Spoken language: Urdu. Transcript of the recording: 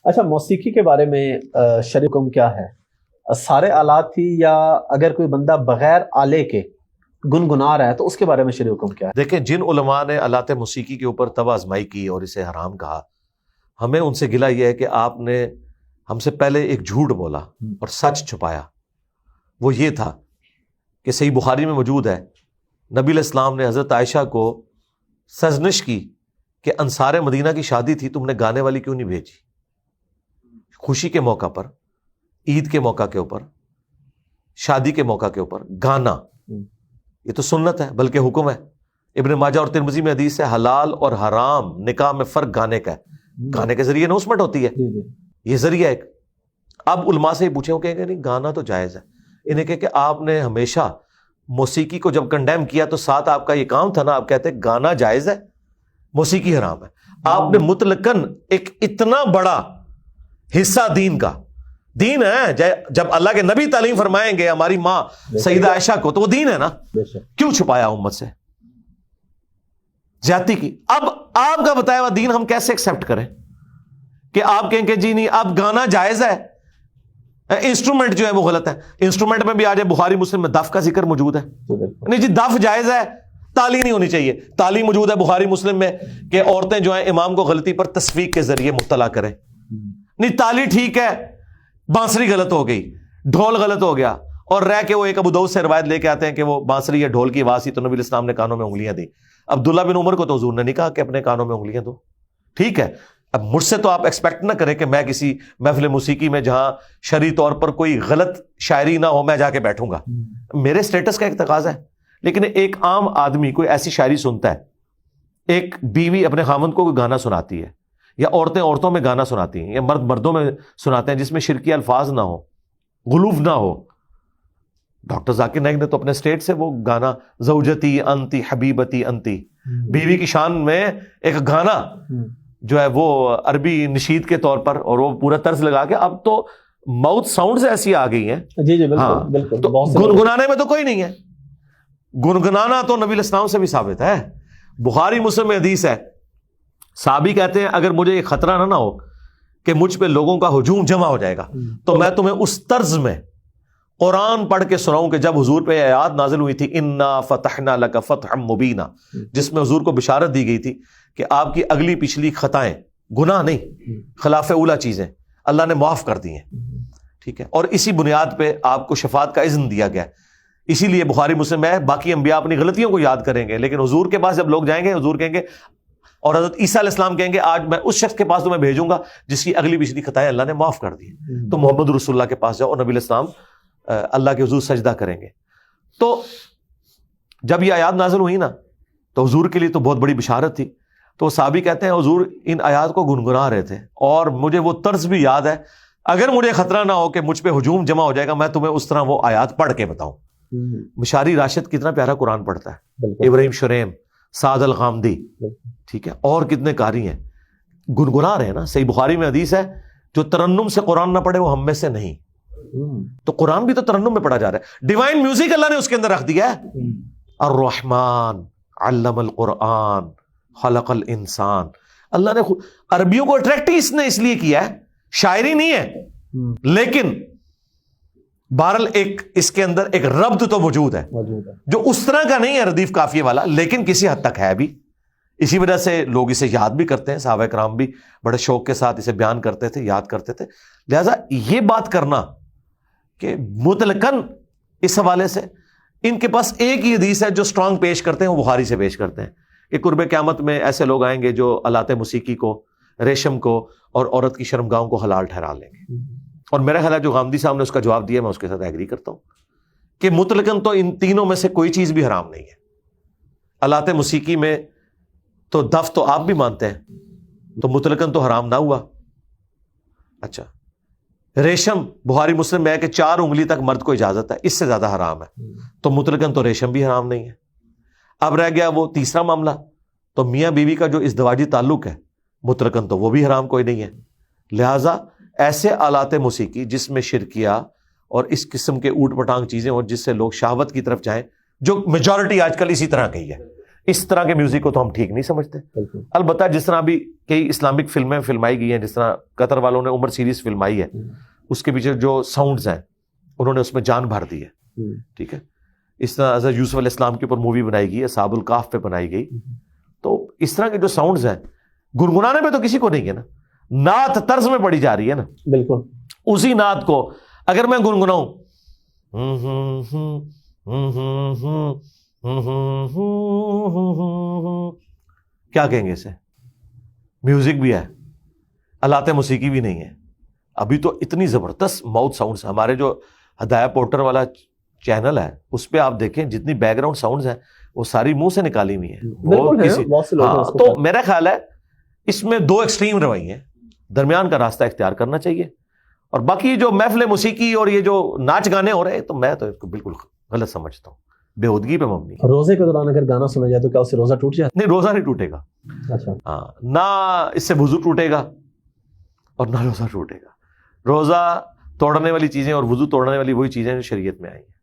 اچھا، موسیقی کے بارے میں شرعی حکم کیا ہے؟ سارے آلات ہی، یا اگر کوئی بندہ بغیر آلے کے گنگنا رہا ہے تو اس کے بارے میں شرعی حکم کیا ہے؟ دیکھیں، جن علماء نے آلات موسیقی کے اوپر طب آزمائی کی اور اسے حرام کہا، ہمیں ان سے گلہ یہ ہے کہ آپ نے ہم سے پہلے ایک جھوٹ بولا اور سچ چھپایا۔ وہ یہ تھا کہ صحیح بخاری میں موجود ہے، نبی علیہ السلام نے حضرت عائشہ کو سرزنش کی کہ انصار مدینہ کی شادی تھی، تم نے گانے والی کیوں نہیں بھیجی؟ خوشی کے موقع پر، عید کے موقع کے اوپر، شادی کے موقع کے اوپر گانا، یہ تو سنت ہے بلکہ حکم ہے۔ ابن ماجہ اور ترمذی میں حدیث ہے، حلال اور حرام نکاح میں فرق گانے کا ہے۔ گانے کے ذریعے اناؤنسمنٹ ہوتی ہے، یہ ذریعہ ایک۔ اب علماء سے یہ پوچھیں، وہ کہیں گے نہیں گانا تو جائز ہے۔ انہیں کہے کہ آپ نے ہمیشہ موسیقی کو جب کنڈیم کیا تو ساتھ آپ کا یہ کام تھا نا، آپ کہتے ہیں گانا جائز ہے، موسیقی حرام ہے۔ آپ نے مطلقاً ایک اتنا بڑا حصہ دین کا، دین ہے، جب اللہ کے نبی تعلیم فرمائیں گے ہماری ماں سیدہ عائشہ کو، تو وہ دین ہے نا، کیوں چھپایا امت سے؟ زیادتی کی۔ اب آپ کا بتایا ہوا دین ہم کیسے ایکسپٹ کریں کہ آپ کہیں کہ جی نہیں اب گانا جائز ہے، انسٹرومنٹ جو ہے وہ غلط ہے۔ انسٹرومنٹ میں بھی آج بخاری مسلم میں دف کا ذکر موجود ہے، نہیں جی دف جائز ہے، تالی نہیں ہونی چاہیے۔ تالی موجود ہے بخاری مسلم میں کہ عورتیں جو ہیں امام کو غلطی پر تصفیق کے ذریعے مبتلا کریں۔ نہیں، تالی ٹھیک ہے، بانسری غلط ہو گئی، ڈھول غلط ہو گیا، اور رہ کے وہ ایک ابو داؤد سے روایت لے کے آتے ہیں کہ وہ بانسری یا ڈھول کی آواز تھی تو نبی علیہ السلام نے کانوں میں انگلیاں دی۔ عبداللہ بن عمر کو تو حضور نے نہیں کہا کہ اپنے کانوں میں انگلیاں دو، ٹھیک ہے۔ اب مجھ سے تو آپ ایکسپیکٹ نہ کریں کہ میں کسی محفل موسیقی میں جہاں شرعی طور پر کوئی غلط شاعری نہ ہو میں جا کے بیٹھوں گا، میرے سٹیٹس کا ایک تقاضا ہے۔ لیکن ایک عام آدمی کوئی ایسی شاعری سنتا ہے، ایک بیوی اپنے خاوند کو کوئی گانا سناتی ہے، یا عورتیں عورتوں میں گانا سناتی ہیں، یا مرد مردوں میں سناتے ہیں جس میں شرکی الفاظ نہ ہو، غلوف نہ ہو۔ ڈاکٹر ذاکر نائک نے تو اپنے اسٹیٹ سے وہ گانا زوجتی انتی حبیبتی انتی، بیوی کی شان میں ایک گانا جو ہے وہ عربی نشید کے طور پر، اور وہ پورا طرز لگا کے، اب تو ماؤتھ ساؤنڈز ایسی آ گئی ہیں، جی جی ہاں، بالکل، تو گنگنانے میں تو کوئی نہیں ہے۔ گنگنانا تو نبی علیہ السلام سے بھی ثابت ہے، بخاری مسلم میں حدیث ہے، صحابی کہتے ہیں اگر مجھے ایک خطرہ نہ ہو کہ مجھ پہ لوگوں کا ہجوم جمع ہو جائے گا تو میں تمہیں اس طرز میں قرآن پڑھ کے سناؤں کہ جب حضور پہ آیات نازل ہوئی تھی انا فتحنا لک فتحا مبینا، جس میں حضور کو بشارت دی گئی تھی کہ آپ کی اگلی پچھلی خطائیں، گناہ نہیں، خلاف اولا چیزیں اللہ نے معاف کر دی ہیں، ٹھیک ہے، اور اسی بنیاد پہ آپ کو شفاعت کا اذن دیا گیا۔ اسی لیے بخاری مسلم ہے باقی انبیاء اپنی غلطیوں کو یاد کریں گے، لیکن حضور کے پاس جب لوگ جائیں گے حضور کہیں گے، اور حضرت عیسیٰ علیہ السلام کہیں گے آج میں اس شخص کے پاس تمہیں بھیجوں گا جس کی اگلی پچھلی خطائیں اللہ نے معاف کر دی، تو محمد رسول اللہ کے پاس جاؤ اور نبی علیہ السلام اللہ کے حضور سجدہ کریں گے۔ تو جب یہ آیات نازل ہوئی نا تو حضور کے لیے تو بہت بڑی بشارت تھی، تو صحابی کہتے ہیں حضور ان آیات کو گنگنا رہے تھے اور مجھے وہ طرز بھی یاد ہے، اگر مجھے خطرہ نہ ہو کہ مجھ پہ ہجوم جمع ہو جائے گا میں تمہیں اس طرح وہ آیات پڑھ کے بتاؤں۔ مشاری راشد کتنا پیارا قرآن پڑھتا ہے، ابراہیم شریم، سعد الغامدی، ٹھیک ہے، اور کتنے قاری ہیں، گنگنا رہے ہیں نا۔ صحیح بخاری میں حدیث ہے جو ترنم سے قرآن نہ پڑھے وہ ہم میں سے نہیں، تو قرآن بھی تو ترنم میں پڑھا جا رہا ہے، ڈیوائن میوزک اللہ نے اس کے اندر رکھ دیا ہے۔ الرحمن علم القرآن خلق الانسان، اللہ نے عربیوں کو اٹریکٹ اس نے اس لیے کیا ہے، شاعری نہیں ہے، لیکن بہرحال ایک اس کے اندر ایک ربط تو موجود ہے جو اس طرح کا نہیں ہے ردیف قافیے والا، لیکن کسی حد تک ہے بھی۔ اسی وجہ سے لوگ اسے یاد بھی کرتے ہیں، صحابہ کرام بھی بڑے شوق کے ساتھ اسے بیان کرتے تھے، یاد کرتے تھے۔ لہذا یہ بات کرنا کہ مطلقاً اس حوالے سے ان کے پاس ایک ہی حدیث ہے جو سٹرانگ پیش کرتے ہیں، وہ بخاری سے پیش کرتے ہیں کہ قرب قیامت میں ایسے لوگ آئیں گے جو آلات موسیقی کو، ریشم کو اور عورت کی شرمگاہوں کو حلال ٹھہرا لیں گے۔ اور میرا خیال ہے جو غامدی صاحب نے اس کا جواب دیا میں اس کے ساتھ ایگری کرتا ہوں کہ مطلقاً تو ان تینوں میں سے کوئی چیز بھی حرام نہیں ہے۔ آلات موسیقی میں تو دف تو آپ بھی مانتے ہیں، تو مطلقاً تو حرام نہ ہوا۔ اچھا، ریشم بخاری مسلم میں ہے کہ 4 انگلی تک مرد کو اجازت ہے، اس سے زیادہ حرام ہے، تو مطلقاً تو ریشم بھی حرام نہیں ہے۔ اب رہ گیا وہ تیسرا معاملہ، تو میاں بیوی کا جو ازدواجی تعلق ہے مطلقاً تو وہ بھی حرام کوئی نہیں ہے۔ لہٰذا ایسے آلات موسیقی جس میں شرکیہ اور اس قسم کے اوٹ پٹانگ چیزیں ہوں جس سے لوگ شہوت کی طرف جائیں، جو میجورٹی آج کل اسی طرح کی ہے، اس طرح کے میوزک کو تو ہم ٹھیک نہیں سمجھتے. بالکل. البتہ جس طرح بھی کئی اسلامک فلمیں فلمائی گئی ہیں، جس طرح قطر والوں نے عمر سیریز فلمائی ہے، اس کے پیچھے جو ساؤنڈز ہیں انہوں نے اس میں جان بھر دی ہے. ٹھیک ہے. اس طرح حضرت یوسف علیہ السلام کے اوپر مووی بنائی گئی ہے، اصحاب الکہف پہ بنائی گئی. تو اس طرح کے جو ساؤنڈز ہیں گنگنانے پہ تو کسی کو نہیں ہے نا، نعت طرز میں پڑھی جا رہی ہے نا. بالکل. اسی نعت کو اگر میں گنگناؤں کیا کہیں گے اسے؟ میوزک بھی ہے، آلات موسیقی بھی نہیں ہے. ابھی تو اتنی زبردست ماؤتھ ساؤنڈز، ہمارے جو ہدایہ پورٹر والا چینل ہے اس پہ آپ دیکھیں جتنی بیک گراؤنڈ ساؤنڈز ہیں وہ ساری منہ سے نکالی ہوئی ہیں. تو میرا خیال ہے اس میں دو ایکسٹریم رویے ہیں، درمیان کا راستہ اختیار کرنا چاہیے. اور باقی جو محفل موسیقی اور یہ جو ناچ گانے ہو رہے ہیں تو میں تو اس کو بالکل غلط سمجھتا ہوں، بےہودگی پہ مبنی. روزے کے دوران اگر گانا سنا جائے تو کیا اس سے روزہ ٹوٹ جائے؟ نہیں، روزہ نہیں ٹوٹے گا. اچھا. ہاں، نہ اس سے وضو ٹوٹے گا اور نہ روزہ ٹوٹے گا. روزہ توڑنے والی چیزیں اور وضو توڑنے والی وہی چیزیں جو شریعت میں آئی ہیں.